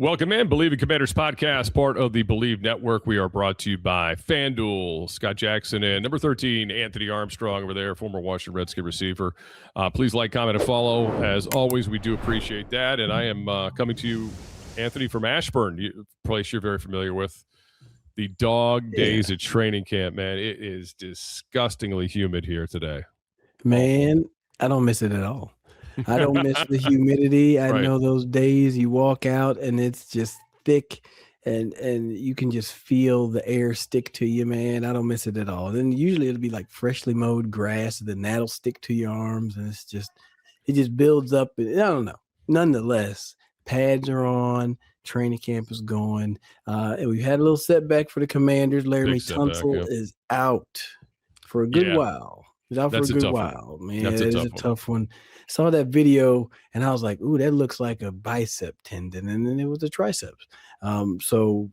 Welcome in, Believe in Commanders podcast, part of the Believe Network. We are brought to you by FanDuel. Scott Jackson and number 13, Anthony Armstrong over there, former Washington Redskin receiver. Please like, comment, and follow. As always, we do appreciate that. And I am coming to you, Anthony, from Ashburn, place you're very familiar with. The dog days at training camp, man. It is disgustingly humid here today. Man, I don't miss it at all. I don't miss the humidity. I know those days you walk out and it's just thick and you can just feel the air stick to you, man. I don't miss it at all. Then usually it'll be like freshly mowed grass, and then that'll stick to your arms, and it just builds up. And I don't know. Nonetheless, pads are on, training camp is going. And we've had a little setback for the Commanders. Laremy Tunsil is out for a good while. He's out for a good while, man. That's a tough one. Saw that video and I was like, ooh, that looks like a bicep tendon. And then it was a triceps. So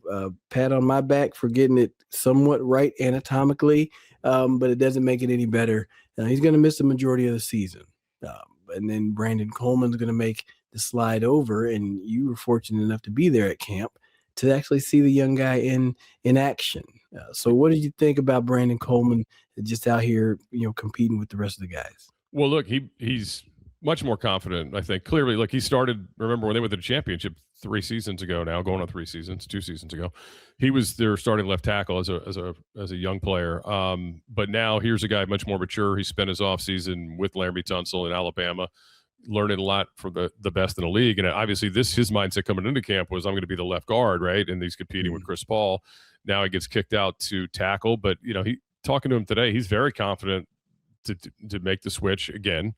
pat on my back for getting it somewhat right anatomically, but it doesn't make it any better. He's going to miss the majority of the season. And then Brandon Coleman's going to make the slide over. And you were fortunate enough to be there at camp to actually see the young guy in action. So what did you think about Brandon Coleman just out here, competing with the rest of the guys? Well, look, he's much more confident, I think. Clearly, look, he started, remember when they went to the championship 2 seasons ago, he was their starting left tackle as a young player. But now here's a guy much more mature. He spent his offseason with Laremy Tunsil in Alabama, learning a lot from the best in the league. And obviously his mindset coming into camp was, I'm going to be the left guard, right? And he's competing with Chris Paul. Now he gets kicked out to tackle. But, he talking to him today, he's very confident to make the switch again.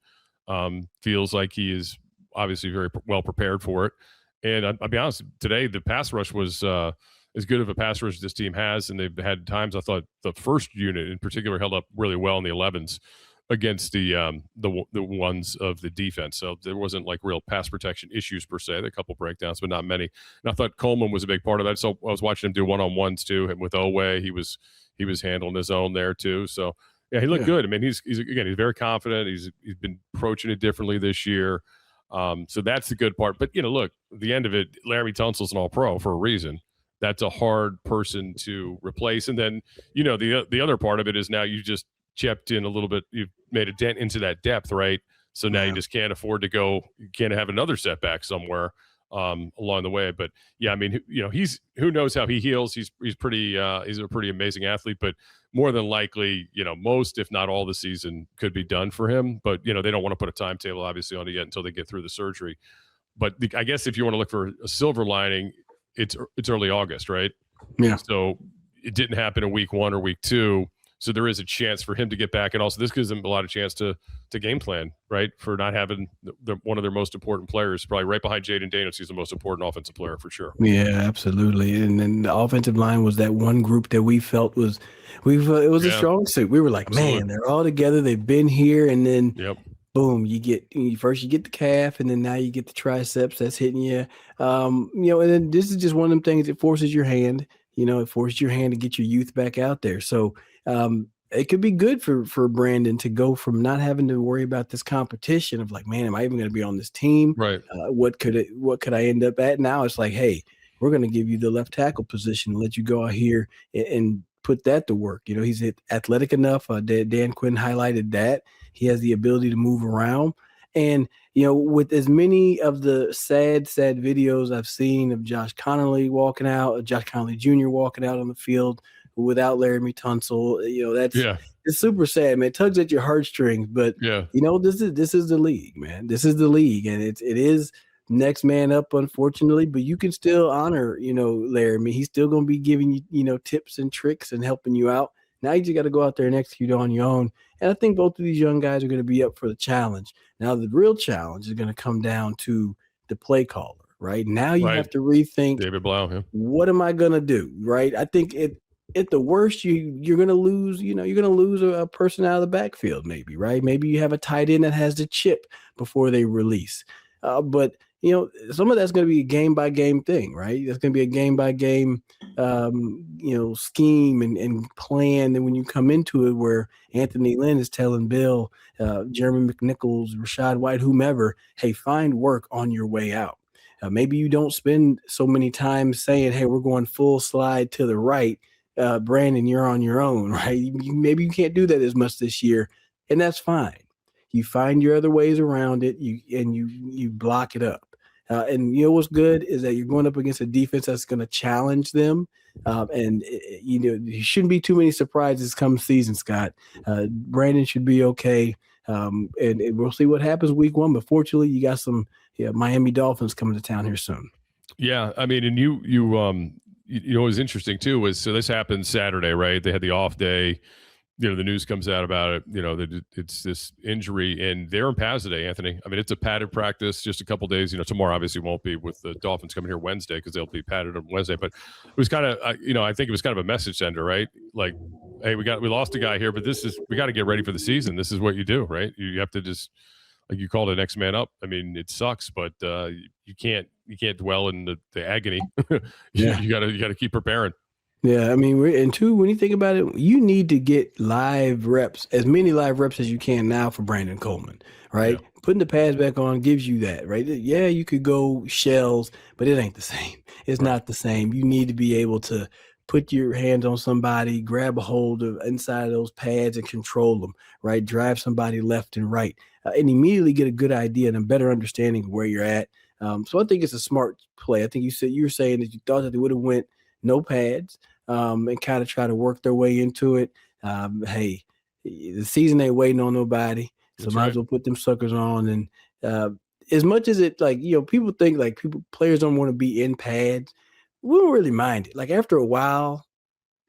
Feels like he is obviously very well prepared for it. And I'll be honest, today the pass rush was as good of a pass rush this team has, and they've had times I thought the first unit in particular held up really well in the 11s against the ones of the defense. So there wasn't like real pass protection issues per se. There were a couple breakdowns, but not many. And I thought Coleman was a big part of that. So I was watching him do one-on-ones too, and with Owe, he was handling his own there too. So yeah, he looked good. I mean, he's very confident. He's been approaching it differently this year. So that's the good part. But, look, at the end of it, Laremy Tunsil's an all-pro for a reason. That's a hard person to replace. And then, the other part of it is now you just chipped in a little bit. You've made a dent into that depth, right? So now you just can't afford to go. You can't have another setback somewhere along the way. But, yeah, I mean, who knows how he heals. He's a pretty amazing athlete. But more than likely, most, if not all the season could be done for him. But, they don't want to put a timetable, obviously, on it yet until they get through the surgery. But I guess if you want to look for a silver lining, it's early August, right? Yeah. So it didn't happen in week 1 or week 2. So there is a chance for him to get back. And also this gives them a lot of chance to game plan, right? For not having one of their most important players, probably right behind Jayden Daniels. He's the most important offensive player for sure. Yeah, absolutely. And then the offensive line was that one group that we felt it was a strong suit. We were like, man, they're all together. They've been here. And then boom, you get the calf, and then now you get the triceps that's hitting you. And then this is just one of them things that forces your hand. It forces your hand to get your youth back out there. So it could be good for Brandon to go from not having to worry about this competition of like, man, am I even going to be on this team? Right. What could I end up at? Now it's like, hey, we're going to give you the left tackle position and let you go out here and put that to work. He's athletic enough. Dan Quinn highlighted that. He has the ability to move around. And, with as many of the sad videos I've seen of Josh Connolly Jr. walking out on the field without Laremy Tunsil, it's super sad, man. It tugs at your heartstrings, but this is the league, man. This is the league, and it is next man up, unfortunately, but you can still honor, Laremy. He's still going to be giving you, tips and tricks and helping you out. Now you just got to go out there and execute on your own. And I think both of these young guys are going to be up for the challenge. Now the real challenge is going to come down to the play caller, right? Now you have to rethink David Blau. What am I going to do, right? I think at the worst, you're going to lose, you're going to lose a person out of the backfield maybe, right? Maybe you have a tight end that has the chip before they release. But some of that's going to be a game-by-game thing, right? That's going to be a game-by-game, scheme and plan. And when you come into it where Anthony Lynn is telling Bill, Jeremy McNichols, Rashad White, whomever, hey, find work on your way out. Maybe you don't spend so many times saying, hey, we're going full slide to the right. Brandon, you're on your own, right? Maybe you can't do that as much this year, and that's fine. You find your other ways around it, you block it up. And you know what's good is that you're going up against a defense that's going to challenge them. And you know, there shouldn't be too many surprises come season, Scott. Brandon should be okay. And we'll see what happens week 1. But fortunately, you got some Miami Dolphins coming to town here soon. Yeah, I mean, and you know, what was interesting too was, so this happened Saturday, right? They had the off day. You know, the news comes out about it, you know, that it's this injury, and they're in pads today, Anthony. I mean, it's a padded practice, just a couple days. You know, tomorrow obviously won't be, with the Dolphins coming here Wednesday, because they'll be padded on Wednesday. But it was kind of, you know, I think it was kind of a message sender, right? Like, hey, we lost a guy here, but we got to get ready for the season. This is what you do, right? You have to just, like you called it, next man up. I mean, it sucks, but you can't dwell in the agony. You gotta keep preparing. Yeah, I mean, and two, when you think about it, you need to get live reps, as many live reps as you can now for Brandon Coleman, right? Yeah. Putting the pads back on gives you that, right? Yeah, you could go shells, but it ain't the same. It's not the same. You need to be able to put your hands on somebody, grab a hold of inside of those pads and control them, right? Drive somebody left and right, and immediately get a good idea and a better understanding of where you're at. So I think it's a smart play. I think you were saying that you thought that they would have went no pads. And kind of try to work their way into it. Hey, the season ain't waiting on nobody, so might as well put them suckers on. And as much as it, like, you know, people think like players don't want to be in pads. We don't really mind it. Like, after a while,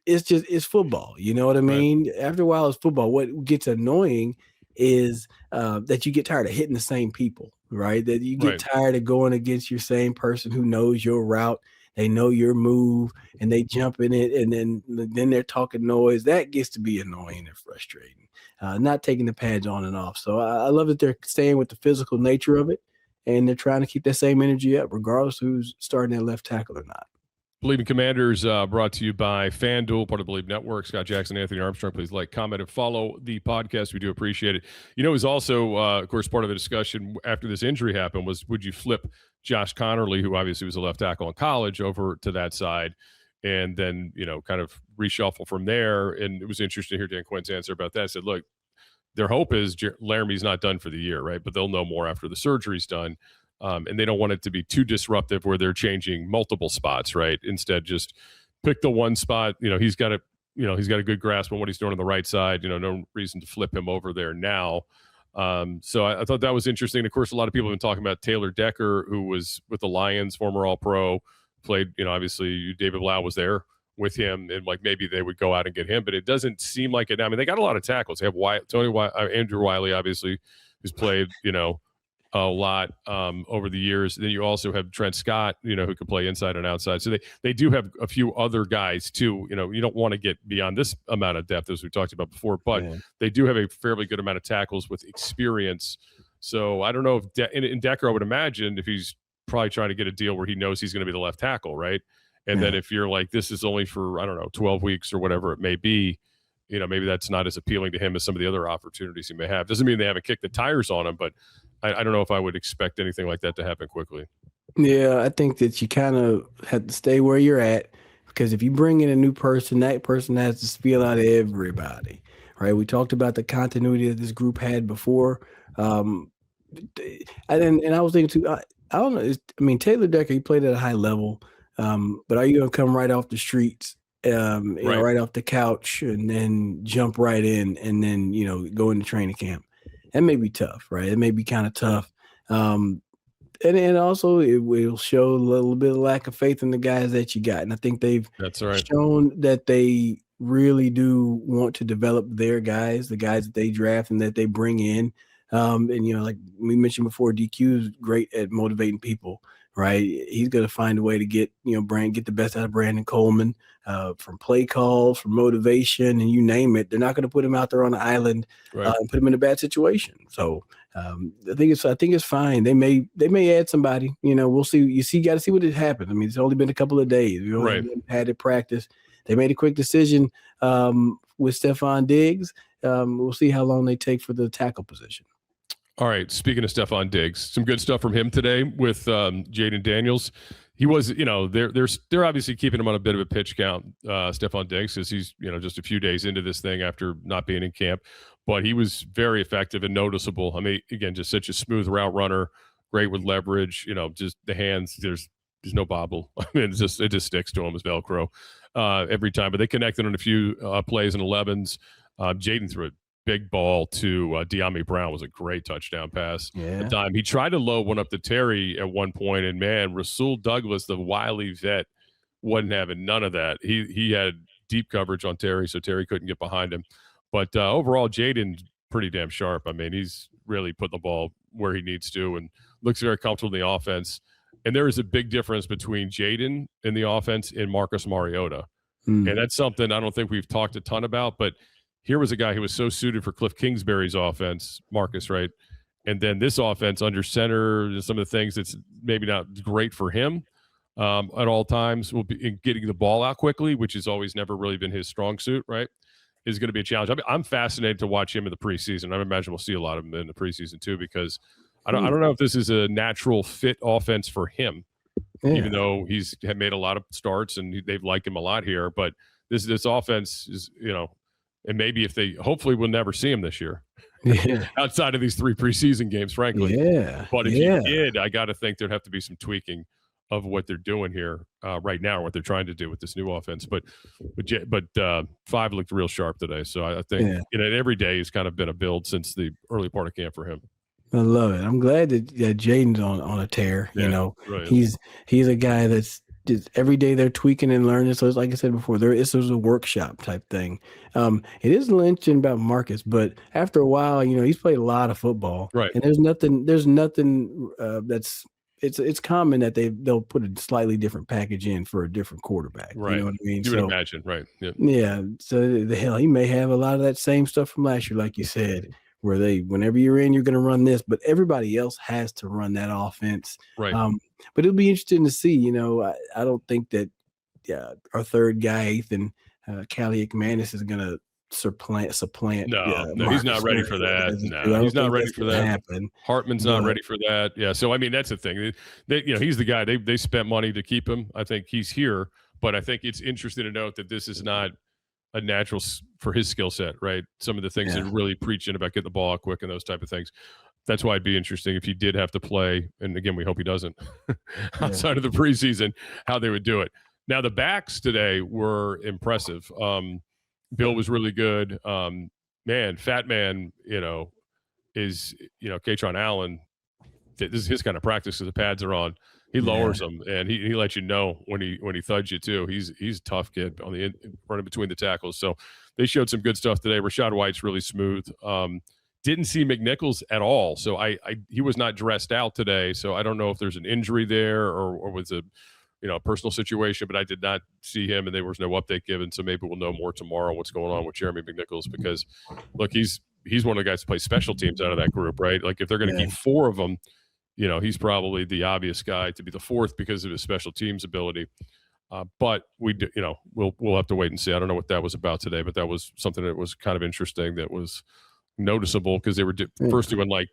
it's football. You know what I mean? Right. After a while, it's football. What gets annoying is that you get tired of hitting the same people, right? That you get tired of going against your same person who knows your route. They know your move, and they jump in it, and then they're talking noise. That gets to be annoying and frustrating. Not taking the pads on and off. So I love that they're staying with the physical nature of it, and they're trying to keep that same energy up, regardless of who's starting at left tackle or not. Believe in Commanders, brought to you by FanDuel, part of the Believe Network. Scott Jackson, Anthony Armstrong. Please like, comment, and follow the podcast. We do appreciate it. You know, it was also, of course, part of the discussion after this injury happened was, would you flip Josh Connerly, who obviously was a left tackle in college, over to that side, and then, you know, kind of reshuffle from there? And it was interesting to hear Dan Quinn's answer about that. I said, look, their hope is Laramy's not done for the year, right? But they'll know more after the surgery's done. And they don't want it to be too disruptive where they're changing multiple spots, right? Instead, just pick the one spot. You know, he's got a good grasp on what he's doing on the right side. You know, no reason to flip him over there now. So I thought that was interesting. Of course, a lot of people have been talking about Taylor Decker, who was with the Lions, former All-Pro, played, you know, obviously David Blau was there with him, and like maybe they would go out and get him, but it doesn't seem like it. I mean, they got a lot of tackles. They have Andrew Wiley, obviously, who's played, you know, a lot over the years. Then you also have Trent Scott, you know, who can play inside and outside. So they do have a few other guys too. You know, you don't want to get beyond this amount of depth as we talked about before, but they do have a fairly good amount of tackles with experience. So I don't know if in Decker, I would imagine, if he's probably trying to get a deal where he knows he's going to be the left tackle, right? And then if you're like, this is only for, I don't know, 12 weeks or whatever it may be, you know, maybe that's not as appealing to him as some of the other opportunities he may have. Doesn't mean they haven't kicked the tires on him, but I don't know if I would expect anything like that to happen quickly. Yeah, I think that you kind of have to stay where you're at, because if you bring in a new person, that person has to spiel out everybody, right? We talked about the continuity that this group had before. And I was thinking too, I don't know. I mean, Taylor Decker, he played at a high level, but are you going to come right off the streets, right off the couch, and then jump right in, and then, you know, go into training camp? That may be tough, right? It may be kind of tough. And also it will show a little bit of lack of faith in the guys that you got. And I think they've shown that they really do want to develop their guys, the guys that they draft and that they bring in. And, you know, like we mentioned before, DQ is great at motivating people, right? He's going to find a way to get the best out of Brandon Coleman, from play calls, from motivation, and you name it. They're not going to put him out there on the island and put him in a bad situation. So I think it's fine. They may add somebody. You know, we'll see. You got to see what it happens. I mean, it's only been a couple of days. We only had it practice. They made a quick decision with Stefon Diggs. We'll see how long they take for the tackle position. All right. Speaking of Stefon Diggs, some good stuff from him today with Jayden Daniels. He was, they're obviously keeping him on a bit of a pitch count, Stefon Diggs, because he's, just a few days into this thing after not being in camp. But he was very effective and noticeable. I mean, again, just such a smooth route runner, great with leverage. Just the hands. There's no bobble. I mean, it just sticks to him as Velcro every time. But they connected on a few plays and 11s. Jayden threw it big ball to De'Ami Brown was a great touchdown pass. Yeah. A dime. He tried to load one up to Terry at one point, and man, Rasul Douglas, the wily vet, wasn't having none of that. He had deep coverage on Terry, so Terry couldn't get behind him. But overall, Jayden's pretty damn sharp. I mean, he's really put the ball where he needs to and looks very comfortable in the offense. And there is a big difference between Jayden in the offense and Marcus Mariota. And that's something I don't think we've talked a ton about, but here was a guy who was so suited for Cliff Kingsbury's offense, Marcus, right? And then this offense under center, some of the things that's maybe not great for him at all times will be in getting the ball out quickly, which has always never really been his strong suit, right? Is going to be a challenge. I'm fascinated to watch him in the preseason. I imagine we'll see a lot of him in the preseason too, because I don't know if this is a natural fit offense for him, even though he's had made a lot of starts and they've liked him a lot here. But this offense is, and maybe hopefully we'll never see him this year outside of these 3 preseason games, frankly. Yeah. But if you did, I got to think there'd have to be some tweaking of what they're doing here right now, or what they're trying to do with this new offense. But 5 looked real sharp today. So I think every day has kind of been a build since the early part of camp for him. I love it. I'm glad that Jayden's on a tear. Right. He's a guy that's just every day they're tweaking and learning. So it's like I said before, this was a workshop type thing. It is lynching about Marcus, but after a while, he's played a lot of football, right? And there's nothing that's it's common that they'll put a slightly different package in for a different quarterback. Right. You know what I mean? You would imagine, right? Yeah. So the hell, he may have a lot of that same stuff from last year, like you said, where whenever you're in, you're going to run this, but everybody else has to run that offense. Right. But it'll be interesting to see. I don't think that our third guy, Ethan ClICKING, is going to supplant. No, he's not ready for that. No, he's not ready for that. Happen. Hartman's not ready for that. Yeah. So I mean, that's the thing. He's the guy. They spent money to keep him. I think he's here, but I think it's interesting to note that this is not a natural for his skill set, right? Some of the things that are really preaching about getting the ball out quick and those type of things. That's why it'd be interesting if he did have to play. And again, we hope he doesn't outside of the preseason, how they would do it. Now the backs today were impressive. Bill was really good. Fat man, is, Katron Allen. This is his kind of practice because the pads are on. He lowers them, and he lets you know when he thuds you too. He's a tough kid on the running between the tackles. So they showed some good stuff today. Rashad White's really smooth. Didn't see McNichols at all, so he was not dressed out today. So I don't know if there's an injury there or was a personal situation, but I did not see him, and there was no update given. So maybe we'll know more tomorrow what's going on with Jeremy McNichols, because look, he's one of the guys who plays special teams out of that group, right? Like if they're going to keep 4 of them. He's probably the obvious guy to be the 4th because of his special teams ability. But we do, we'll have to wait and see. I don't know what that was about today, but that was something that was kind of interesting. That was noticeable because they were first doing like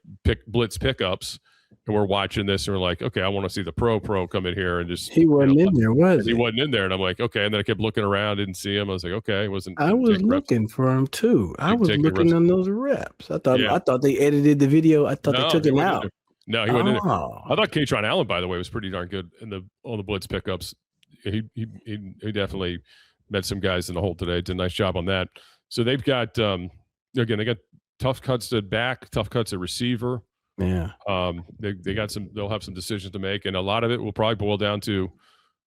blitz pickups, and we're watching this and we're like, okay, I want to see the pro come in here and just. He wasn't in there, was he? He wasn't in there, and I'm like, okay. And then I kept looking around, didn't see him. I was like, okay, wasn't. I was looking for him too. I was looking on those reps. I thought they edited the video. I thought they took him out. No, he wasn't in there. I thought Katron Allen, by the way, was pretty darn good in all the blitz pickups. He definitely met some guys in the hole today. Did a nice job on that. So they've got again, they got tough cuts to back, tough cuts at receiver. Yeah. They got some. They'll have some decisions to make, and a lot of it will probably boil down to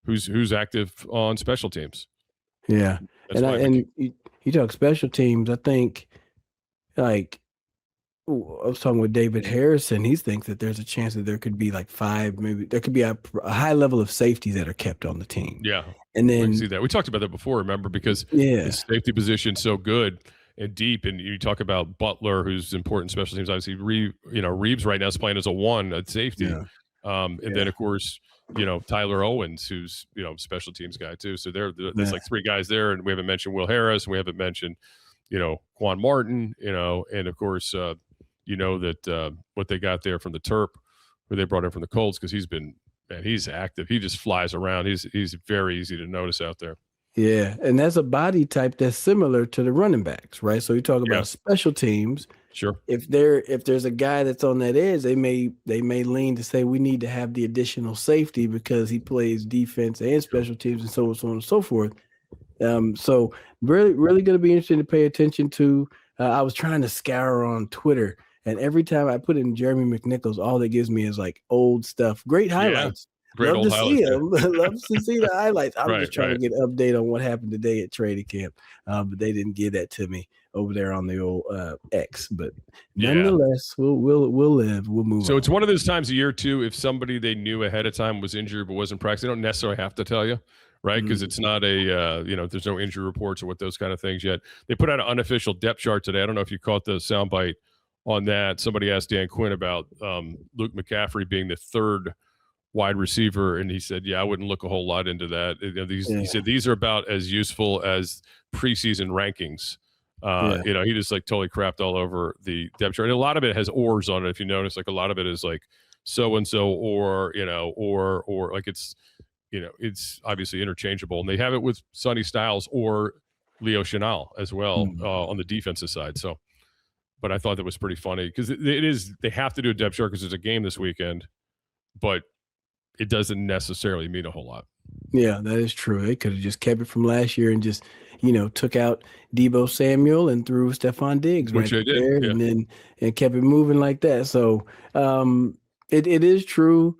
who's active on special teams. Yeah, and you talk special teams. I think like. I was talking with David Harrison. He thinks that there's a chance that there could be like 5, maybe there could be a high level of safeties that are kept on the team. Yeah. And then we see that. We talked about that before, remember, because the safety position is so good and deep. And you talk about Butler, who's important special teams. Obviously, Reeves right now is playing as a 1 at safety. Yeah. And then, of course, Tyler Owens, who's, special teams guy too. So there's like 3 guys there. And we haven't mentioned Will Harris. And we haven't mentioned, Quan Martin, and of course, you know that what they got there from the Terp, who they brought in from the Colts, because he's active. He just flies around. He's very easy to notice out there. Yeah, and that's a body type that's similar to the running backs, right? So you talk about special teams. Sure. If there's a guy that's on that edge, they may lean to say we need to have the additional safety because he plays defense and special teams and so on and so forth. So really going to be interesting to pay attention to. I was trying to scour on Twitter, and every time I put in Jeremy McNichols, all it gives me is like old stuff, great highlights. Great Love to see him. Love to see the highlights. I'm just trying to get an update on what happened today at training camp, but they didn't give that to me over there on the old X. But nonetheless, we'll live. We'll move. So on. It's one of those times a year too. If somebody they knew ahead of time was injured but wasn't practicing, they don't necessarily have to tell you, right? Because it's not a there's no injury reports or what those kind of things yet. They put out an unofficial depth chart today. I don't know if you caught the soundbite on that. Somebody asked Dan Quinn about Luke McCaffrey being the third wide receiver, and he said, I wouldn't look a whole lot into that. He said these are about as useful as preseason rankings. He just like totally crapped all over the depth chart. And a lot of it has ors on it. If you notice, like a lot of it is like so-and-so or like it's obviously interchangeable. And they have it with Sonny Styles or Leo Chenal as well on the defensive side. So, but I thought that was pretty funny because they have to do a depth chart because there's a game this weekend, but it doesn't necessarily mean a whole lot. Yeah, that is true. They could have just kept it from last year and just, took out Deebo Samuel and threw Stefon Diggs which they did, and kept it moving like that. So it is true,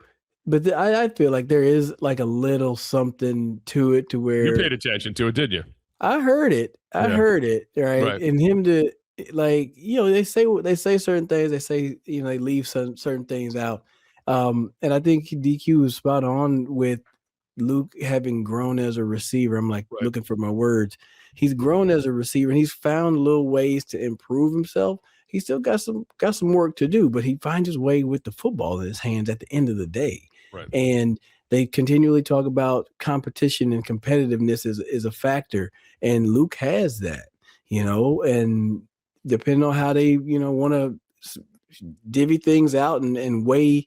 but I feel like there is like a little something to it to where you paid attention to it, didn't you? I heard it. Heard it, right? And him to they say certain things. They say they leave certain things out. And I think DQ is spot on with Luke having grown as a receiver. I'm like looking for my words. He's grown as a receiver and he's found little ways to improve himself. He's still got some work to do, but he finds his way with the football in his hands at the end of the day. Right. And they continually talk about competition and competitiveness is a factor. And Luke has that, and depending on how they, want to divvy things out and weigh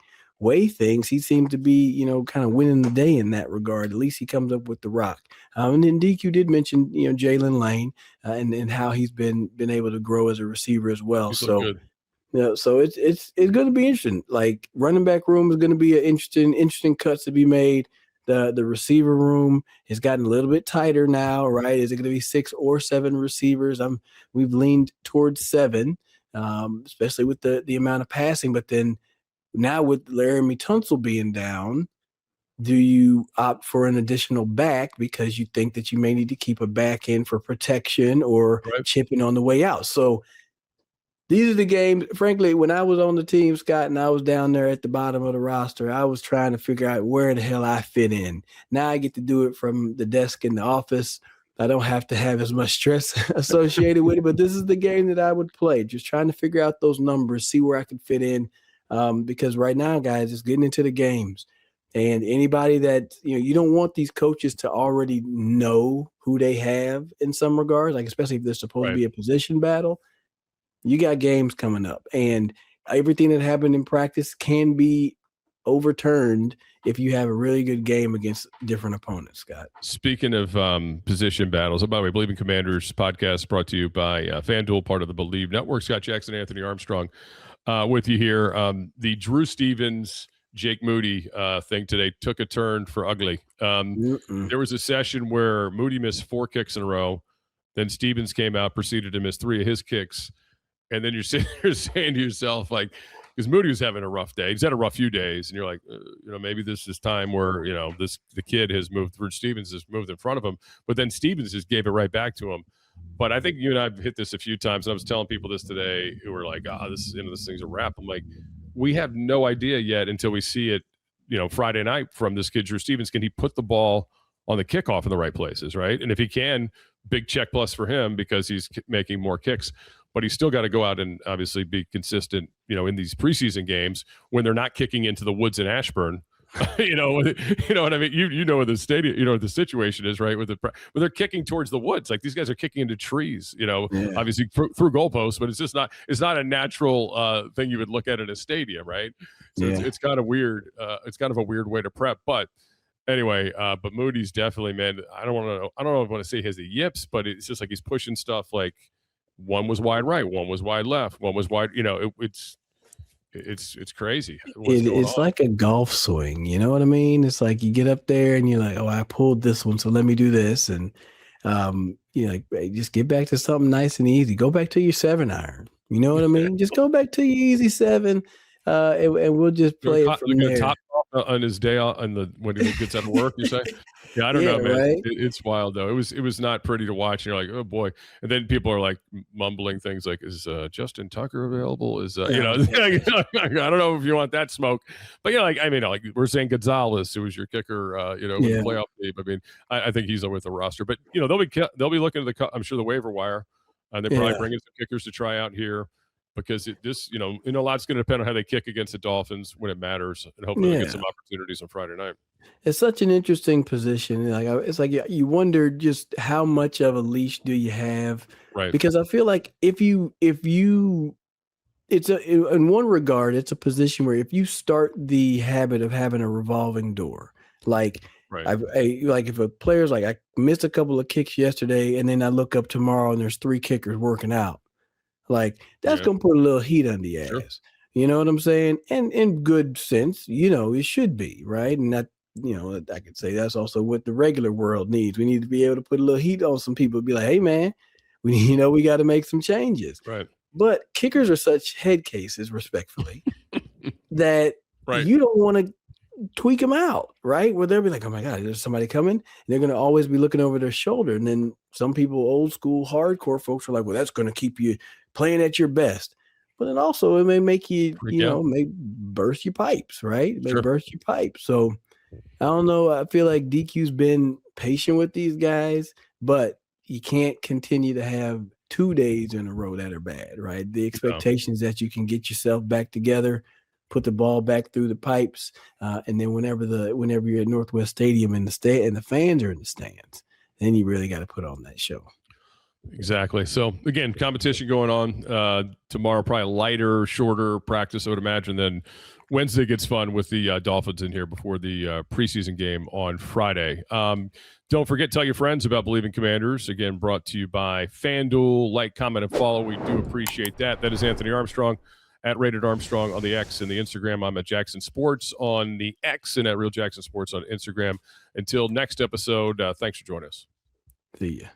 things, he seemed to be, kind of winning the day in that regard. At least he comes up with the rock. And then DQ did mention, Jalen Lane and how he's been able to grow as a receiver as well. So it's going to be interesting. Like running back room is going to be an interesting cuts to be made. The receiver room has gotten a little bit tighter now, right? Is it going to be 6 or 7 receivers? We've leaned towards 7, especially with the amount of passing, but then now with Laremy Tunsil being down, do you opt for an additional back because you think that you may need to keep a back in for protection or chipping on the way out? So these are the games. Frankly, when I was on the team, Scott, and I was down there at the bottom of the roster, I was trying to figure out where the hell I fit in. Now I get to do it from the desk in the office. I don't have to have as much stress associated with it, but this is the game that I would play, just trying to figure out those numbers, see where I can fit in. Because right now, guys, it's getting into the games. And anybody that, you don't want these coaches to already know who they have in some regards, like especially if there's supposed to be a position battle. You got games coming up, and everything that happened in practice can be overturned if you have a really good game against different opponents, Scott. Speaking of position battles, by the way, Believe in Commanders podcast brought to you by FanDuel, part of the Believe Network. Scott Jackson, Anthony Armstrong with you here. The Drew Stevens, Jake Moody thing today took a turn for ugly. There was a session where Moody missed 4 kicks in a row. Then Stevens came out, proceeded to miss 3 of his kicks. And then you're sitting there saying to yourself, like, because Moody was having a rough day. He's had a rough few days. And you're like, maybe this is time where, the kid has moved through. Stevens has moved in front of him. But then Stevens just gave it right back to him. But I think you and I have hit this a few times. And I was telling people this today who were like, this thing's a wrap. I'm like, we have no idea yet until we see it, Friday night from this kid, Drew Stevens. Can he put the ball on the kickoff in the right places, right? And if he can, big check plus for him because he's making more kicks. But he's still got to go out and obviously be consistent, in these preseason games when they're not kicking into the woods in Ashburn you know what I mean? You know what the stadium, what the situation is, right? Where they're kicking towards the woods. Like these guys are kicking into trees, obviously through goalposts, but it's not a natural thing you would look at in a stadium, right? So it's kind of weird. It's kind of a weird way to prep, but anyway, but Moody's definitely, man. I don't know if I want to say he has the yips, but it's just like he's pushing stuff like one was wide right, one was wide left, one was wide. It's crazy. It's like a golf swing. You know what I mean? It's like you get up there and you're like, oh, I pulled this one, so let me do this. And you're like, hey, just get back to something nice and easy. Go back to your 7-iron. You know what I mean? Just go back to your easy 7, and we'll just play it from there. Top on his day when he gets out of work, you say? Yeah, I don't know, man. Right? It's wild though. It was not pretty to watch. And you're like, oh boy. And then people are like mumbling things like, "Is Justin Tucker available?" I don't know if you want that smoke, but like we're saying Gonzalez, who was your kicker, with the playoff game. I mean, I think he's with the roster, but they'll be looking at I'm sure the waiver wire, and they're probably bringing some kickers to try out here. Because a lot's going to depend on how they kick against the Dolphins when it matters, and hopefully they'll get some opportunities on Friday night. It's such an interesting position. It's like you wonder just how much of a leash do you have, right? Because I feel like if you, in one regard, it's a position where if you start the habit of having a revolving door, like. Right. If a player's like, I missed a couple of kicks yesterday, and then I look up tomorrow and there's 3 kickers working out. Like that's going to put a little heat on the ass. Sure. You know what I'm saying? And in good sense, it should be, right? And that, I could say that's also what the regular world needs. We need to be able to put a little heat on some people, be like, hey man, we got to make some changes. Right. But kickers are such head cases, respectfully, that you don't want to tweak them out, right? Where they'll be like, oh my God, there's somebody coming. And they're going to always be looking over their shoulder. And then some people, old school, hardcore folks are like, well, that's going to keep you playing at your best. But then also it may make you, may burst your pipes, right? It may burst your pipes. So I don't know. I feel like DQ's been patient with these guys, but you can't continue to have 2 days in a row that are bad, right? The expectations that you can get yourself back together, put the ball back through the pipes, and then whenever you're at Northwest Stadium and the fans are in the stands, then you really got to put on that show. Exactly. So again, competition going on tomorrow. Probably lighter, shorter practice, I would imagine. Then Wednesday gets fun with the Dolphins in here before the preseason game on Friday. Don't forget, tell your friends about Believe in Commanders. Again, brought to you by FanDuel. Like, comment, and follow. We do appreciate that. That is Anthony Armstrong at Rated Armstrong on the X and the Instagram. I'm at Jackson Sports on the X and at Real Jackson Sports on Instagram. Until next episode, thanks for joining us. See ya.